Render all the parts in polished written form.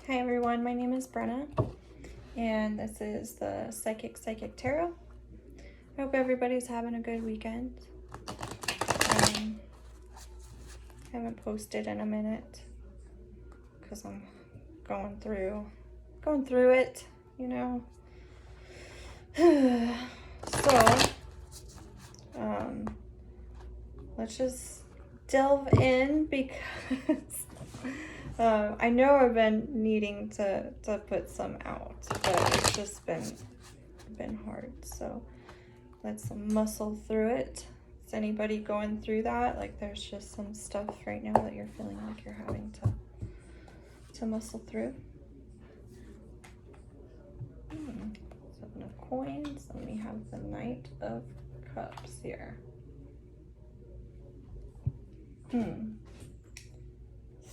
Hi everyone, my name is Brenna, and this is the Psychic Tarot. I hope everybody's having a good weekend. I haven't posted in a minute because I'm going through it, you know. So, let's just delve in because I know I've been needing to put some out, but it's just been hard. So let's muscle through it. Is anybody going through that? Like there's just some stuff right now that you're feeling like you're having to muscle through. Seven of Coins, and we have the Knight of Cups here.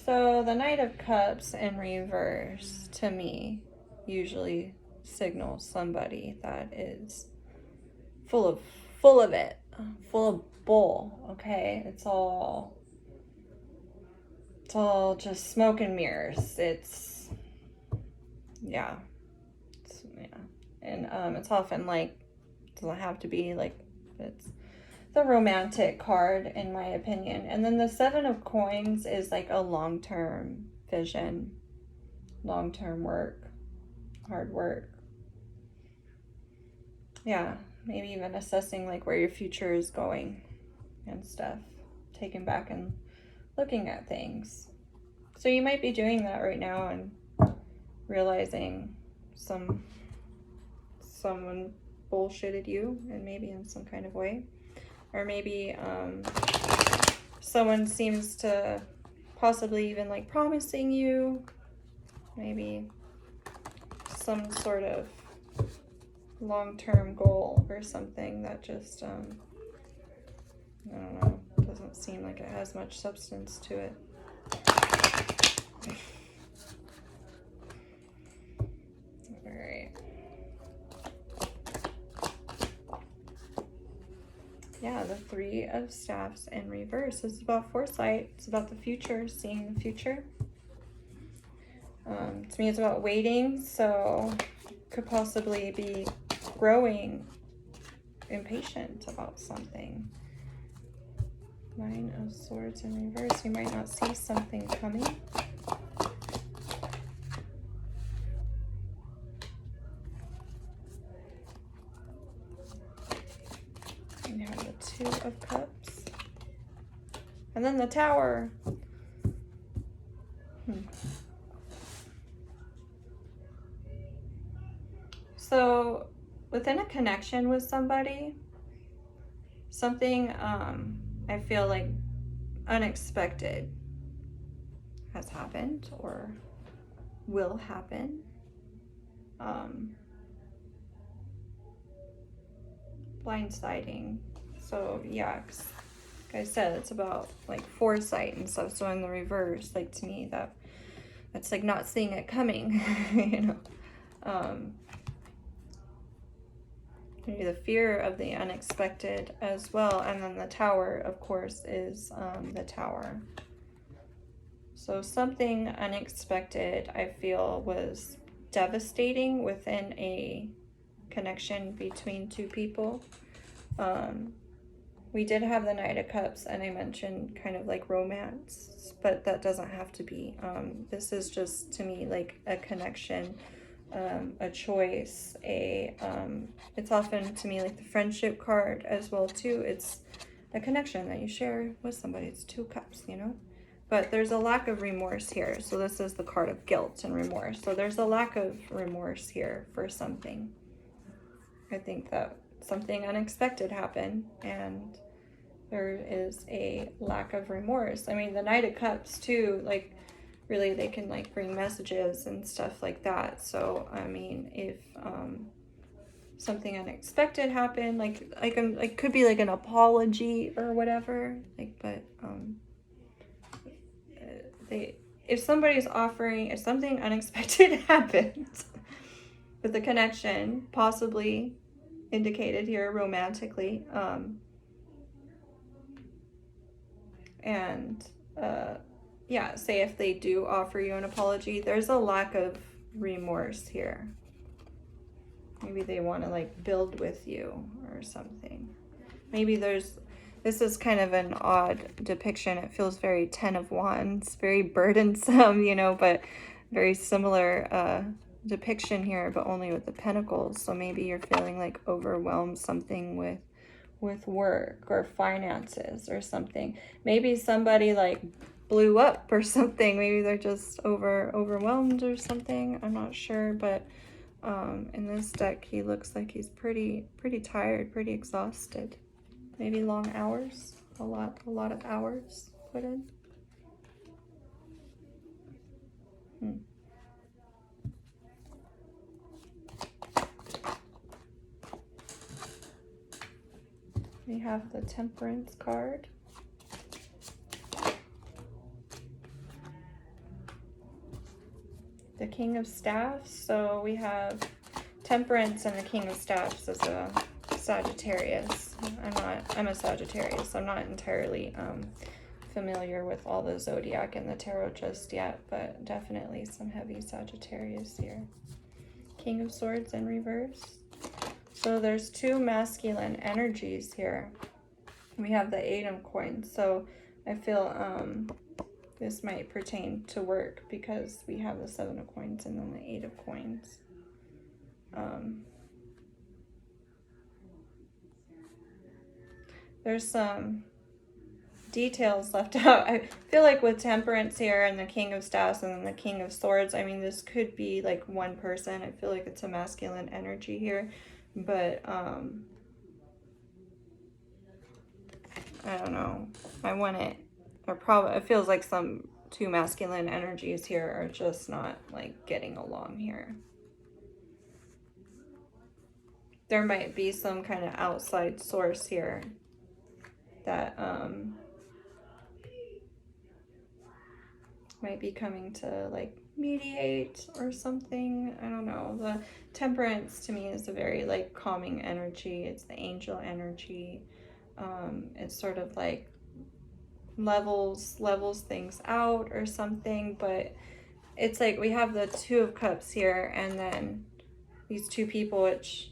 So the Knight of Cups in reverse to me usually signals somebody that is full of it, full of bull. Okay, it's all just smoke and mirrors. Yeah, and it's often like, doesn't have to be like, it's the romantic card in my opinion. And then the Seven of Coins is like a long-term vision, long-term work, hard work. Yeah, maybe even assessing like where your future is going and stuff, taking back and looking at things. So you might be doing that right now and realizing someone bullshitted you, and maybe in some kind of way, or maybe someone seems to possibly even like promising you maybe some sort of long-term goal or something that just I don't know, doesn't seem like it has much substance to it. Yeah, the Three of Staffs in reverse. This is about foresight. It's about the future, seeing the future. To me, it's about waiting. So could possibly be growing impatient about something. Nine of Swords in reverse. You might not see something coming. You have the Two of Cups. And then the Tower. So within a connection with somebody, something I feel like unexpected has happened or will happen. Blindsiding. So yeah, like I said, it's about like foresight and stuff. So in the reverse, like to me, that's like not seeing it coming, you know. Maybe the fear of the unexpected as well. And then the Tower, of course, is the Tower. So something unexpected, I feel, was devastating within a connection between two people. We did have the Knight of Cups, and I mentioned kind of like romance, but that doesn't have to be. This is just, to me, like a connection, a choice, it's often to me like the friendship card as well too. It's a connection that you share with somebody. It's Two Cups, you know, but there's a lack of remorse here. So this is the card of guilt and remorse. So there's a lack of remorse here for something. I think that something unexpected happened and there is a lack of remorse. I mean, the Knight of Cups too, like really they can like bring messages and stuff like that. So I mean, if something unexpected happened, like could be like an apology or whatever, like, but if somebody's offering, if something unexpected happens with the connection, possibly indicated here romantically, and yeah, say if they do offer you an apology, there's a lack of remorse here. Maybe they want to like build with you or something. Maybe this is kind of an odd depiction. It feels very Ten of Wands, very burdensome, you know, but very similar depiction here, but only with the pentacles. So maybe you're feeling like overwhelmed something with work or finances or something. Maybe somebody like blew up or something. Maybe they're just overwhelmed or something. I'm not sure, but in this deck, he looks like he's pretty tired, pretty exhausted. Maybe long hours, a lot of hours put in. We have the Temperance card. The King of Staffs. So we have Temperance, and the King of Staffs is a Sagittarius. I'm a Sagittarius. I'm not entirely familiar with all the zodiac and the tarot just yet, but definitely some heavy Sagittarius here. King of Swords in reverse. So there's two masculine energies here. We have the Eight of Coins. So I feel this might pertain to work because we have the Seven of Coins and then the Eight of Coins. There's some details left out. I feel like with Temperance here and the King of Staffs and then the King of Swords, I mean, this could be like one person. I feel like it's a masculine energy here, but I don't know. I want it, or probably it feels like some two masculine energies here are just not like getting along here. There might be some kind of outside source here that might be coming to like mediate or something. I don't know. The Temperance to me is a very like calming energy. It's the angel energy. It's sort of like levels things out or something, but it's like we have the Two of Cups here and then these two people which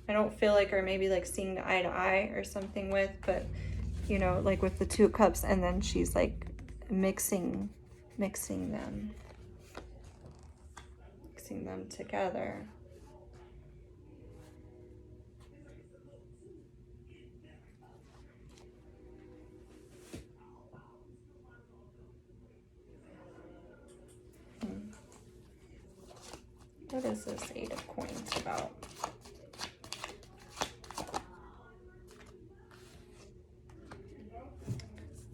I don't feel like are maybe like seeing eye to eye or something with, but you know, like with the Two of Cups, and then she's like mixing them together. What is this Eight of Coins about?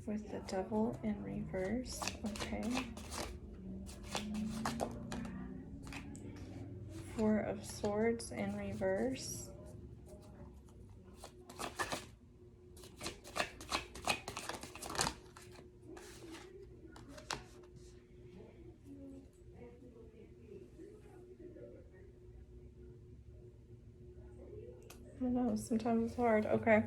With the Devil in reverse, okay. Four of Swords in reverse. I know, sometimes it's hard. Okay.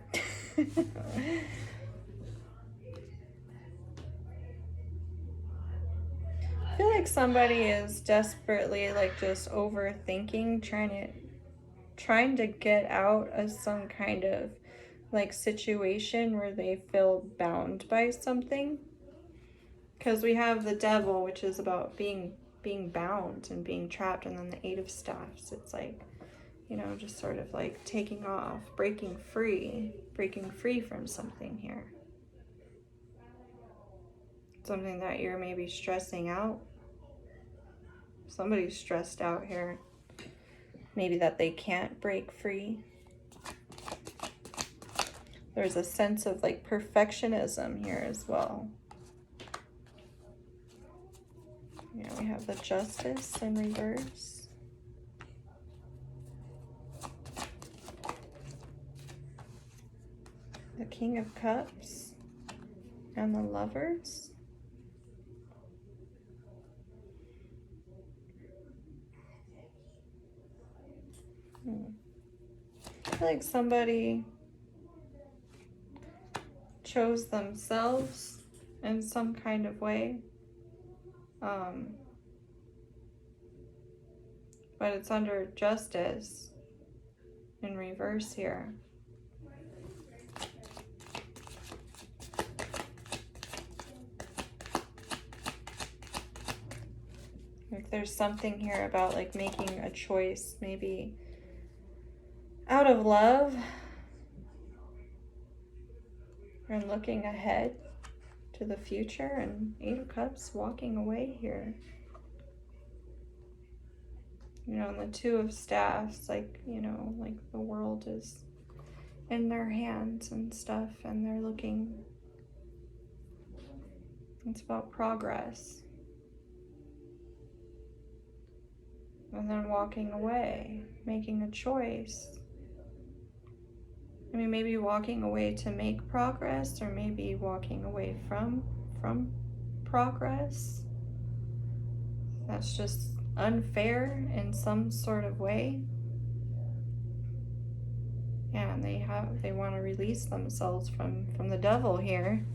I feel like somebody is desperately like just overthinking, trying to get out of some kind of like situation where they feel bound by something. Because we have the Devil, which is about being bound and being trapped, and then the Eight of Staffs. It's like, you know, just sort of like taking off, breaking free from something here. Something that you're maybe stressing out. Somebody's stressed out here. Maybe that they can't break free. There's a sense of like perfectionism here as well. Yeah, we have the Justice in reverse. The King of Cups and the Lovers. I feel like somebody chose themselves in some kind of way. But it's under justice in reverse here. Like there's something here about like making a choice, maybe out of love and looking ahead to the future, and 8 of Cups walking away here. You know, and the 2 of Staffs, like, you know, like the world is in their hands and stuff, and they're looking. It's about progress. And then walking away, making a choice. I mean, maybe walking away to make progress, or maybe walking away from progress. That's just unfair in some sort of way. Yeah, and they want to release themselves from the devil here.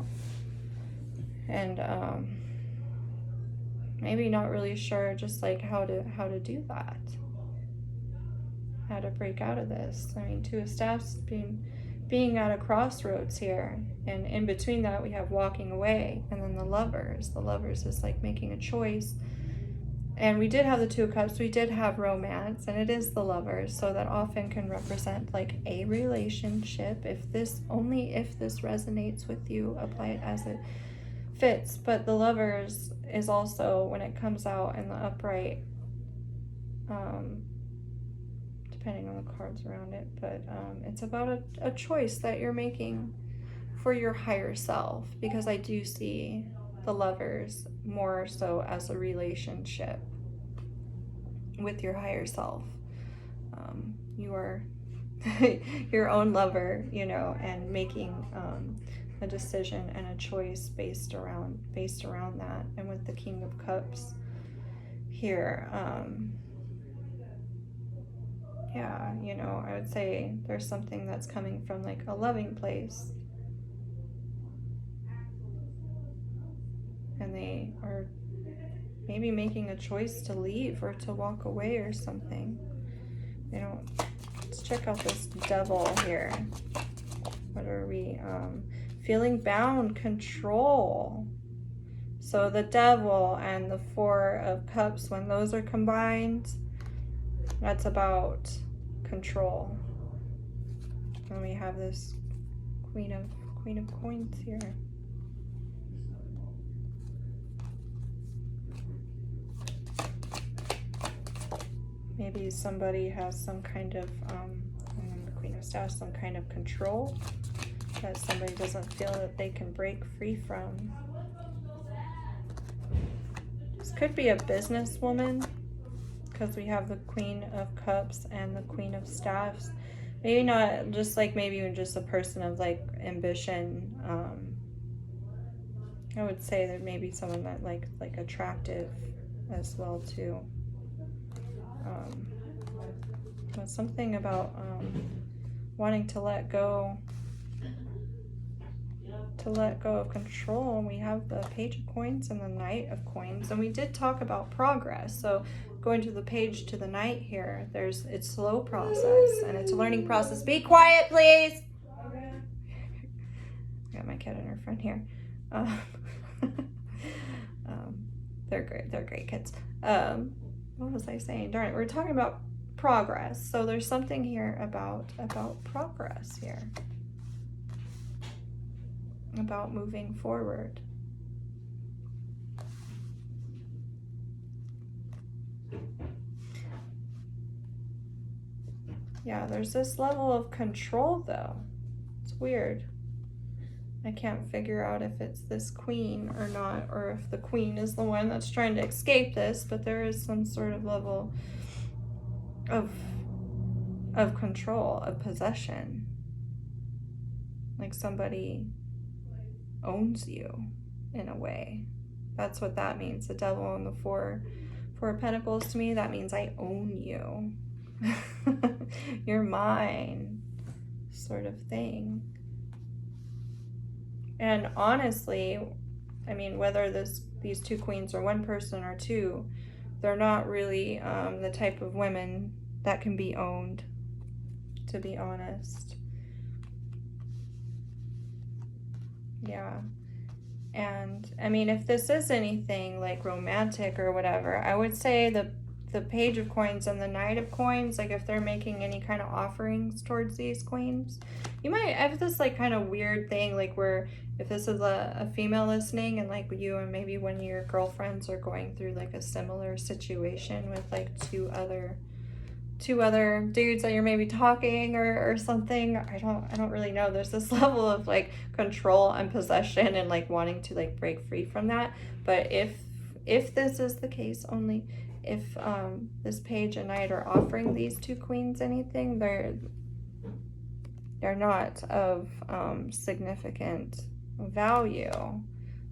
And maybe not really sure just like how to do that. How to break out of this. I mean, 2 of Staffs being at a crossroads here, and in between that we have walking away, and then the Lovers. The Lovers is like making a choice. And we did have the 2 of Cups, we did have romance, and it is the Lovers, so that often can represent like a relationship. If this resonates with you, apply it as it fits. But the Lovers is also, when it comes out in the upright, depending on the cards around it, but it's about a choice that you're making for your higher self, because I do see the Lovers more so as a relationship with your higher self. You are your own lover, you know, and making a decision and a choice based around that. And with the King of Cups here, yeah, you know, I would say there's something that's coming from like a loving place, and they are maybe making a choice to leave or to walk away or something. You know, let's check out this Devil here. What are we? Feeling bound, control. So the Devil and the 4 of Cups, when those are combined, that's about control. And we have this Queen of Coins here. Maybe somebody has some kind of, and the Queen of Staffs, some kind of control that somebody doesn't feel that they can break free from. This could be a businesswoman, because we have the Queen of Cups and the Queen of Staffs. Maybe not just like, maybe even just a person of like ambition. I would say there may be someone that like attractive as well too. But something about wanting to let go of control. And we have the Page of Coins and the Knight of Coins, and we did talk about progress. So going to the Page to the Knight here, it's slow process and it's a learning process. Be quiet, please. I got my cat in her front here. They're great kids. What was I saying? Darn it, we're talking about progress. So there's something here about progress here, about moving forward. Yeah, there's this level of control though. It's weird. I can't figure out if it's this queen or not, or if the queen is the one that's trying to escape this, but there is some sort of level of control, of possession. Like somebody owns you in a way. That's what that means. The Devil and the Four of Pentacles, to me, that means I own you. You're mine, sort of thing. And honestly, I mean, whether these two queens are one person or two, they're not really the type of women that can be owned, to be honest. Yeah. And I mean, if this is anything like romantic or whatever, I would say the Page of Coins and the Knight of Coins, like if they're making any kind of offerings towards these queens, you might have this like kind of weird thing, like where if this is a female listening and like you and maybe one of your girlfriends are going through like a similar situation with like two other dudes that you're maybe talking or something. I don't really know. There's this level of like control and possession and like wanting to like break free from that. But if this is the case, only if this Page and Knight are offering these two queens anything, they're not of significant value.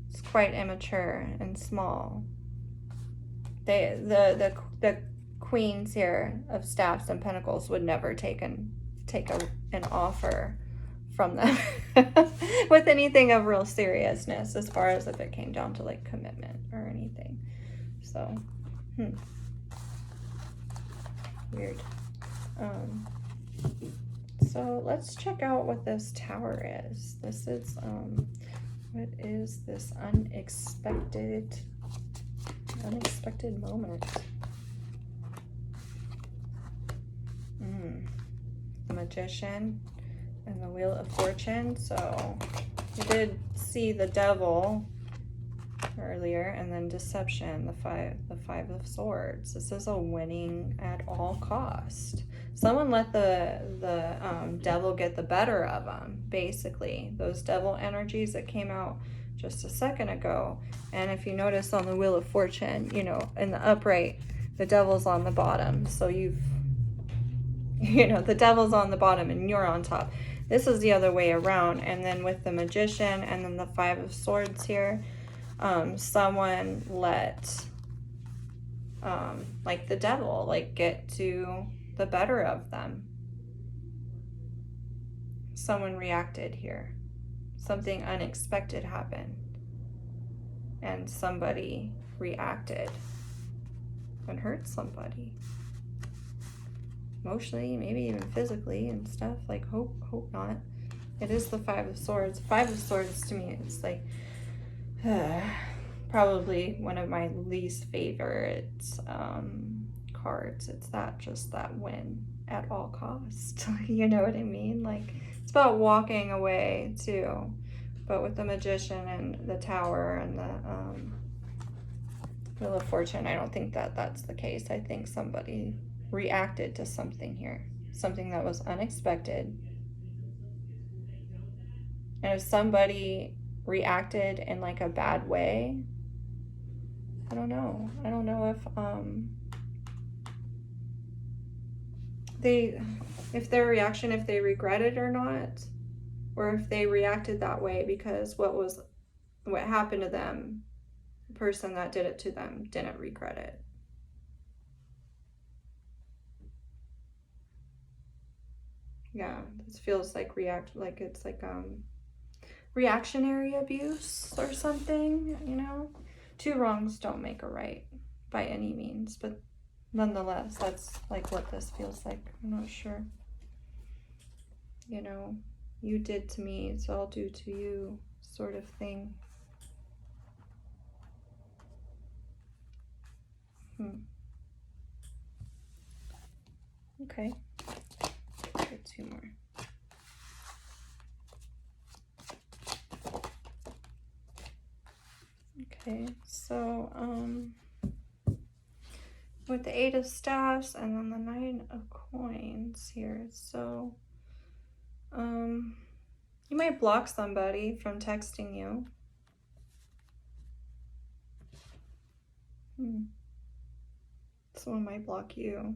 It's quite immature and small. The queens here of Staffs and Pentacles would never take an offer from them with anything of real seriousness, as far as if it came down to like commitment or anything. So weird. So let's check out what this Tower is. This is what is this unexpected moment? The Magician and the Wheel of Fortune. So we did see the Devil earlier, and then Deception, the five of Swords. This is a winning at all cost. Someone let the devil get the better of them, basically. Those devil energies that came out just a second ago. And if you notice on the Wheel of Fortune, you know, in the upright, the devil's on the bottom. So the devil's on the bottom and you're on top. This is the other way around. And then with the Magician and then the Five of Swords here, someone let like the devil like get to the better of them. Someone reacted here. Something unexpected happened and somebody reacted and hurt somebody. Emotionally, maybe even physically and stuff. Like hope not. It is the Five of Swords. Five of Swords to me, it's like probably one of my least favorite cards. It's just that win at all cost. You know what I mean? Like it's about walking away too. But with the Magician and the Tower and the Wheel of Fortune, I don't think that's the case. I think somebody reacted to something here, something that was unexpected. And if somebody reacted in like a bad way, I don't know if their reaction, if they regret it or not, or if they reacted that way because what happened to them, the person that did it to them didn't regret it. Yeah, this feels like it's like reactionary abuse or something, you know? Two wrongs don't make a right by any means, but nonetheless, that's like what this feels like. I'm not sure. You know, you did to me, so I'll do to you sort of thing. Okay. Get two more. Okay, so with the Eight of Staffs and then the Nine of Coins here, so you might block somebody from texting you. Someone might block you,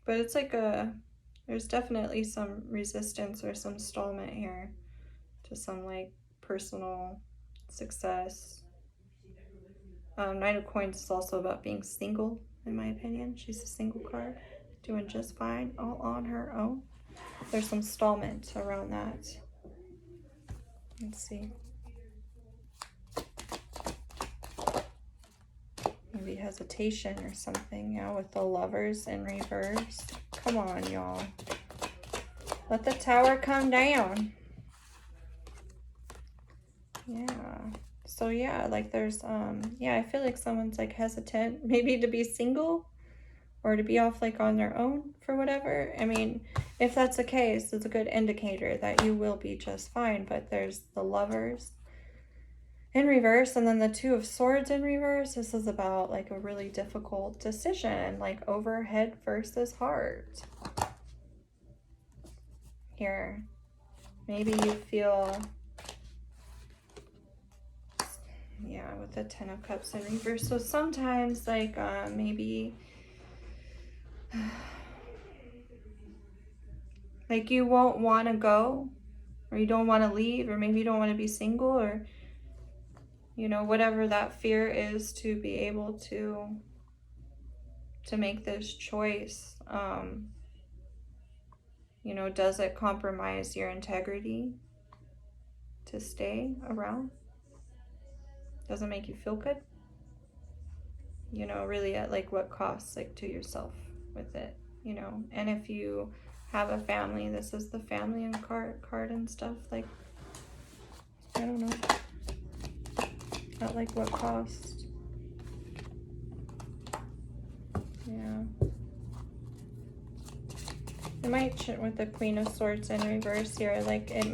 but it's like there's definitely some resistance or some stallment here to some like personal success. Nine of Coins is also about being single, in my opinion. She's a single card, doing just fine, all on her own. There's some stallment around that. Let's see. hesitation or something. Yeah, with the Lovers in reverse. Come on, y'all. Let the Tower come down. Yeah. So yeah, like there's yeah, I feel like someone's like hesitant maybe to be single or to be off like on their own for whatever. I mean, if that's the case, it's a good indicator that you will be just fine. But there's the Lovers in reverse, and then the Two of Swords in reverse. This is about like a really difficult decision, like over head versus heart. Here, maybe you feel, yeah, with the Ten of Cups in reverse. So sometimes like maybe like you won't want to go, or you don't want to leave, or maybe you don't want to be single, or you know, whatever that fear is, to be able to make this choice. You know, does it compromise your integrity to stay around? Does it make you feel good? You know, really at like what cost, like to yourself with it, you know. And if you have a family, this is the family and card and stuff, like, I don't know, at like what cost. Yeah. It might, with the Queen of Swords in reverse here, like it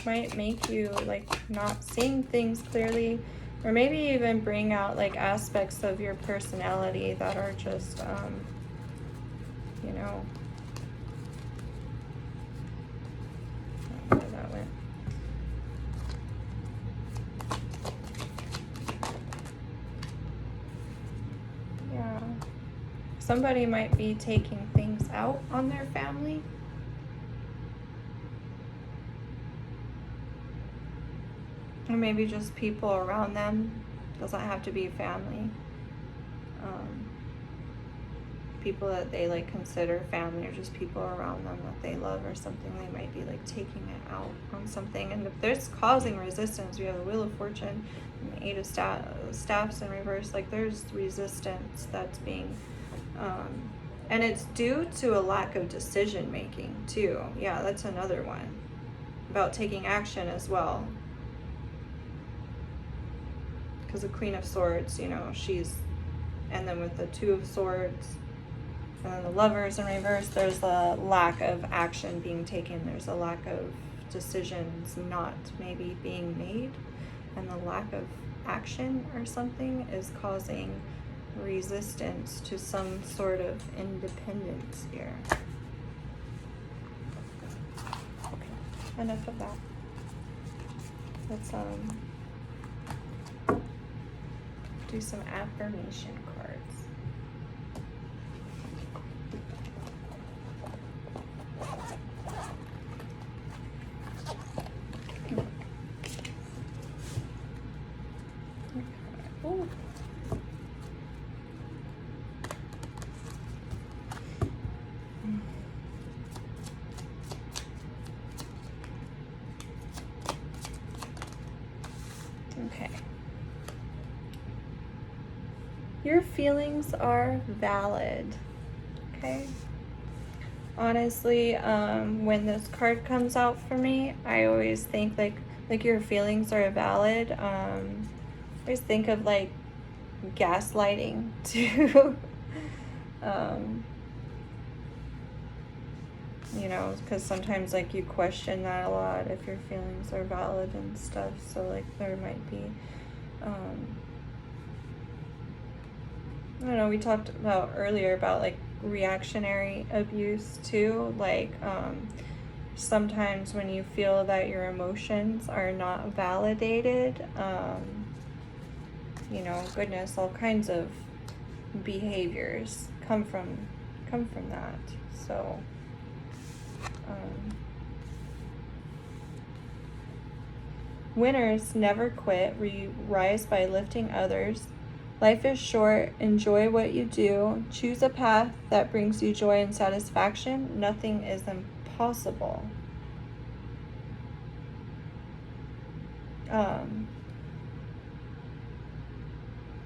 might make you like not seeing things clearly, or maybe even bring out like aspects of your personality that are just, you know, I don't know where that went. Yeah. Somebody might be taking things out on their family. Or maybe just people around them. Doesn't have to be family. People that they like consider family, or just people around them that they love or something. They might be like taking it out on something. And if there's causing resistance, we have the Wheel of Fortune and the Eight of Staffs in reverse. Like there's resistance that's being, and it's due to a lack of decision making too. Yeah, that's another one about taking action as well. Because the Queen of Swords, you know, she's, and then with the Two of Swords and then the Lovers in reverse, there's a lack of action being taken. There's a lack of decisions not maybe being made, and the lack of action or something is causing resistance to some sort of independence here. Okay, enough of that. Let's do some affirmation cards. Ooh. Okay. Your feelings are valid. Okay. Honestly, when this card comes out for me, I always think like your feelings are valid. I always think of like gaslighting too. You know, because sometimes like you question that a lot, if your feelings are valid and stuff. So like there might be, I don't know, we talked about earlier about like reactionary abuse too. Like sometimes when you feel that your emotions are not validated, you know, goodness, all kinds of behaviors come from that. So winners never quit. We rise by lifting others. Life is short. Enjoy what you do. Choose a path that brings you joy and satisfaction. Nothing is impossible.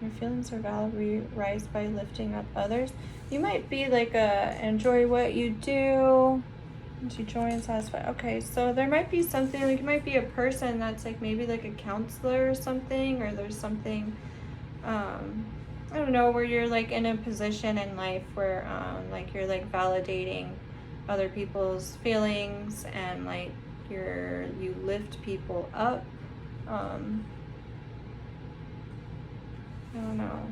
Your feelings are valid. We rise by lifting up others. You might be like enjoy what you do. You joy and satisfy. Okay, so there might be something, like, it might be a person that's like maybe like a counselor or something, or there's something, I don't know, where you're like in a position in life where like you're like validating other people's feelings, and like you lift people up. I don't know,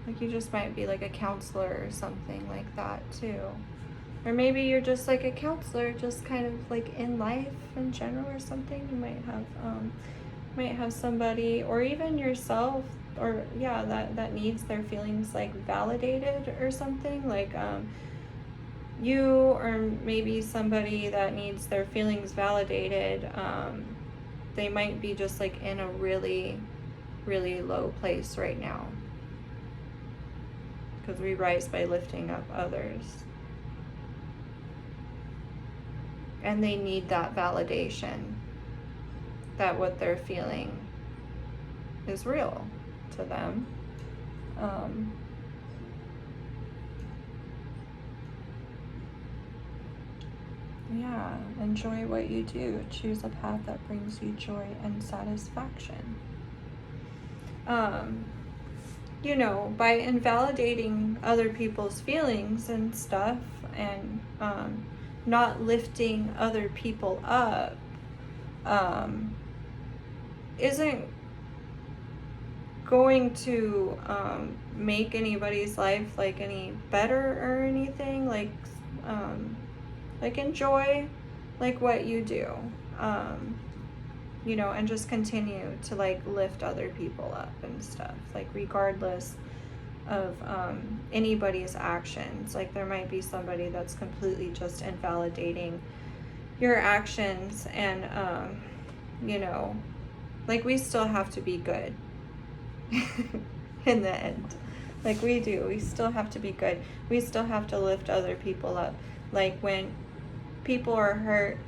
like you just might be like a counselor or something like that too. Or maybe you're just like a counselor, just kind of like in life in general or something. You might have somebody, or even yourself, or yeah, that needs their feelings like validated or something. Like you, or maybe somebody that needs their feelings validated. They might be just like in a really, really low place right now. Because we rise by lifting up others. And they need that validation that what they're feeling is real to them. Yeah, enjoy what you do. Choose a path that brings you joy and satisfaction. You know, by invalidating other people's feelings and stuff, and not lifting other people up, isn't going to make anybody's life like any better or anything. Like enjoy like what you do, you know, and just continue to like lift other people up and stuff, like regardless of anybody's actions. Like there might be somebody that's completely just invalidating your actions, and you know, like we still have to be good in the end. Like we do, we still have to be good. We still have to lift other people up. Like when people are hurt,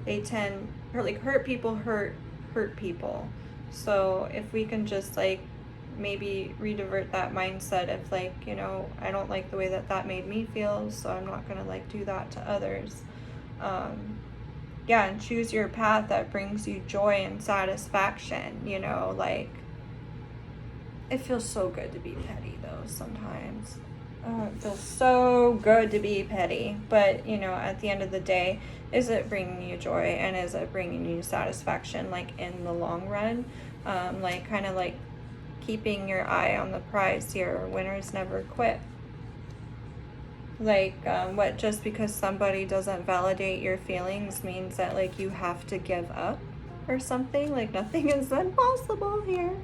they tend, or like hurt people hurt people. So if we can just like maybe redivert that mindset of like, you know, I don't like the way that made me feel, so I'm not gonna like do that to others. Yeah, and choose your path that brings you joy and satisfaction. You know, like it feels so good to be petty though sometimes. Oh, it feels so good to be petty, but you know, at the end of the day, is it bringing you joy, and is it bringing you satisfaction, like in the long run? Like kind of like keeping your eye on the prize here. Winners never quit. Like what, just because somebody doesn't validate your feelings means that like you have to give up or something? Like nothing is impossible here.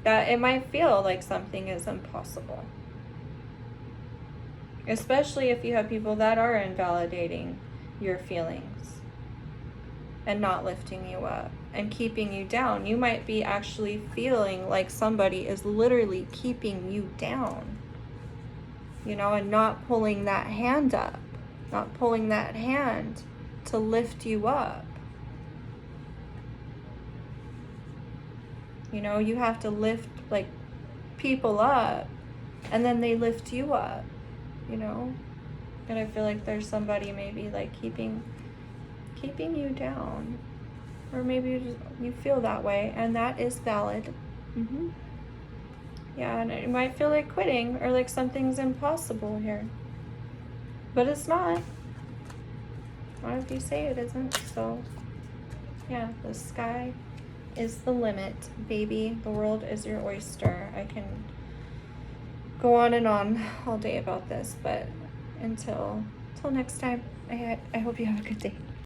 That it might feel like something is impossible, especially if you have people that are invalidating your feelings and not lifting you up and keeping you down. You might be actually feeling like somebody is literally keeping you down, you know, and not pulling that hand up, not pulling that hand to lift you up. You know, you have to lift like people up, and then they lift you up, you know. And I feel like there's somebody maybe like keeping you down, or maybe you feel that way, and that is valid. Yeah, and it might feel like quitting or like something's impossible here, but it's not. Not if you say it isn't. So yeah, the sky is the limit, baby. The world is your oyster. I can go on and on all day about this, but until next time, I hope you have a good day.